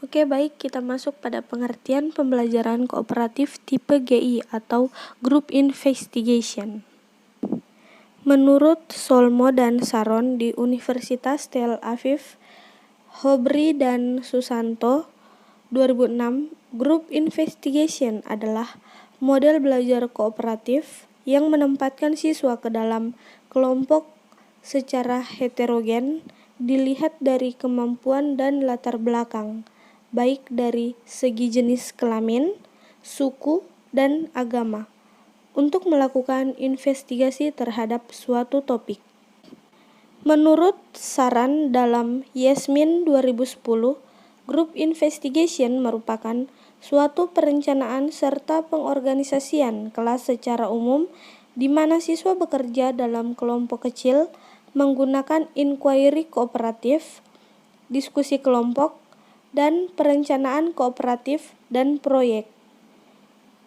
Oke, baik, kita masuk pada pengertian pembelajaran kooperatif tipe GI atau Group Investigation. Menurut Solmo dan Sharon di Universitas Tel Aviv, Hobry dan Susanto 2006, Group Investigation adalah model belajar kooperatif yang menempatkan siswa ke dalam kelompok secara heterogen, dilihat dari kemampuan dan latar belakang, baik dari segi jenis kelamin, suku, dan agama, untuk melakukan investigasi terhadap suatu topik. Menurut Saran dalam Yasmin 2010, Group Investigation merupakan suatu perencanaan serta pengorganisasian kelas secara umum di mana siswa bekerja dalam kelompok kecil menggunakan inquiry kooperatif, diskusi kelompok, dan perencanaan kooperatif dan proyek.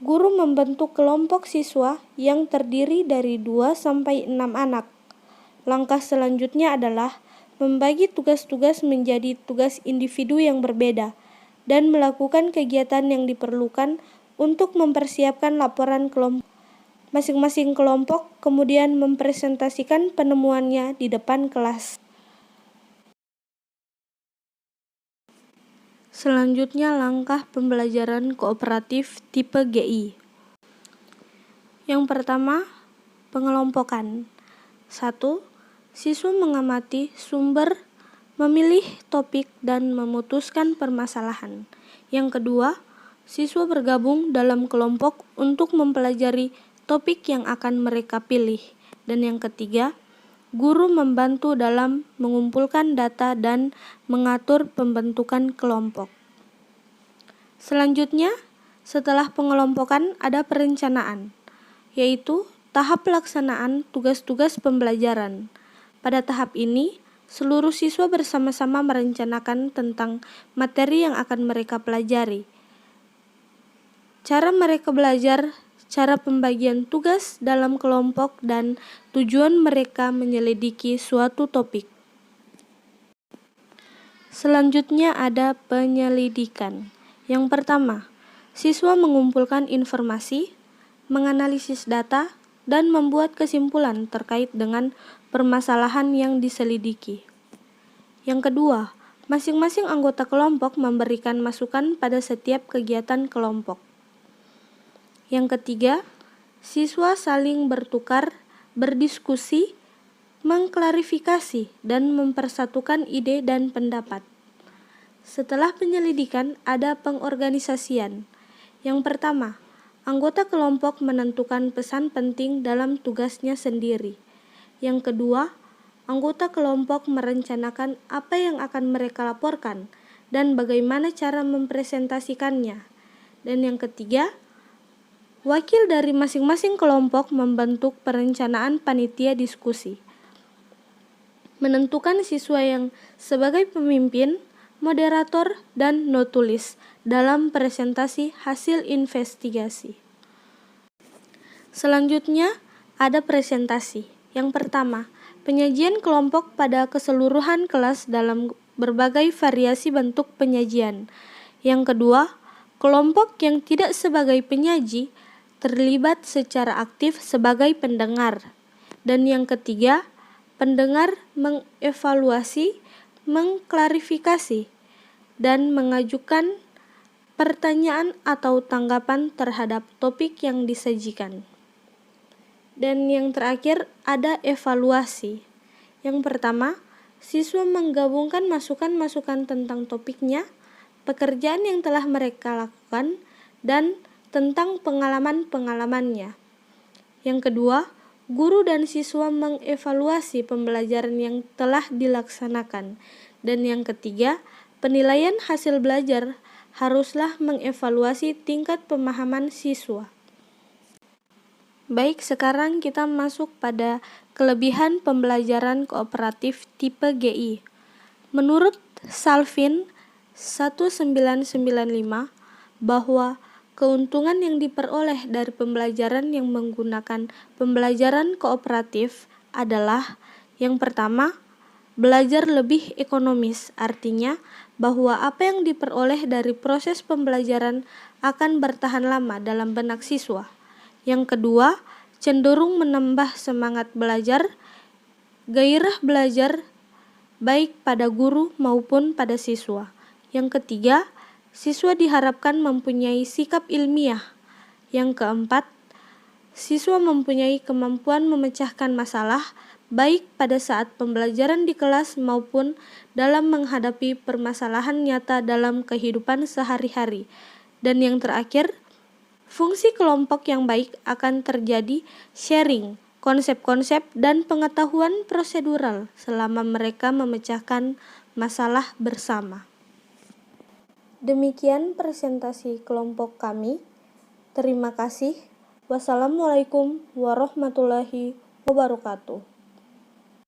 Guru membentuk kelompok siswa yang terdiri dari 2-6 anak. Langkah selanjutnya adalah membagi tugas-tugas menjadi tugas individu yang berbeda dan melakukan kegiatan yang diperlukan untuk mempersiapkan laporan kelompok. Masing-masing kelompok kemudian mempresentasikan penemuannya di depan kelas. Selanjutnya, langkah pembelajaran kooperatif tipe GI. Yang pertama, pengelompokan. 1. Siswa mengamati sumber, memilih topik, dan memutuskan permasalahan. Yang kedua, siswa bergabung dalam kelompok untuk mempelajari topik yang akan mereka pilih. Dan yang ketiga, guru membantu dalam mengumpulkan data dan mengatur pembentukan kelompok. Selanjutnya, setelah pengelompokan ada perencanaan, yaitu tahap pelaksanaan tugas-tugas pembelajaran. Pada tahap ini, seluruh siswa bersama-sama merencanakan tentang materi yang akan mereka pelajari, cara mereka belajar, cara pembagian tugas dalam kelompok, dan tujuan mereka menyelidiki suatu topik. Selanjutnya ada penyelidikan. Yang pertama, siswa mengumpulkan informasi, menganalisis data, dan membuat kesimpulan terkait dengan permasalahan yang diselidiki. Yang kedua, masing-masing anggota kelompok memberikan masukan pada setiap kegiatan kelompok. Yang ketiga, siswa saling bertukar, berdiskusi, mengklarifikasi, dan mempersatukan ide dan pendapat. Setelah penyelidikan, ada pengorganisasian. Yang pertama, anggota kelompok menentukan pesan penting dalam tugasnya sendiri. Yang kedua, anggota kelompok merencanakan apa yang akan mereka laporkan dan bagaimana cara mempresentasikannya. Dan yang ketiga, wakil dari masing-masing kelompok membentuk perencanaan panitia diskusi, menentukan siswa yang sebagai pemimpin, moderator, dan notulis dalam presentasi hasil investigasi. Selanjutnya, ada presentasi. Yang pertama, penyajian kelompok pada keseluruhan kelas dalam berbagai variasi bentuk penyajian. Yang kedua, kelompok yang tidak sebagai penyaji terlibat secara aktif sebagai pendengar. Dan yang ketiga, pendengar mengevaluasi, mengklarifikasi, dan mengajukan pertanyaan atau tanggapan terhadap topik yang disajikan. Dan yang terakhir ada evaluasi. Yang pertama, siswa menggabungkan masukan-masukan tentang topiknya, pekerjaan yang telah mereka lakukan, dan tentang pengalaman-pengalamannya. Yang kedua, guru dan siswa mengevaluasi pembelajaran yang telah dilaksanakan. Dan yang ketiga, penilaian hasil belajar haruslah mengevaluasi tingkat pemahaman siswa. Baik, sekarang kita masuk pada kelebihan pembelajaran kooperatif tipe GI. Menurut Salvin 1995, bahwa keuntungan yang diperoleh dari pembelajaran yang menggunakan pembelajaran kooperatif adalah yang pertama, belajar lebih ekonomis, artinya bahwa apa yang diperoleh dari proses pembelajaran akan bertahan lama dalam benak siswa. Yang kedua, cenderung menambah semangat belajar, gairah belajar baik pada guru maupun pada siswa. Yang ketiga, siswa diharapkan mempunyai sikap ilmiah. Yang keempat, siswa mempunyai kemampuan memecahkan masalah baik pada saat pembelajaran di kelas maupun dalam menghadapi permasalahan nyata dalam kehidupan sehari-hari. Dan yang terakhir, fungsi kelompok yang baik akan terjadi sharing konsep-konsep dan pengetahuan prosedural selama mereka memecahkan masalah bersama. Demikian presentasi kelompok kami. Terima kasih. Wassalamualaikum warahmatullahi wabarakatuh.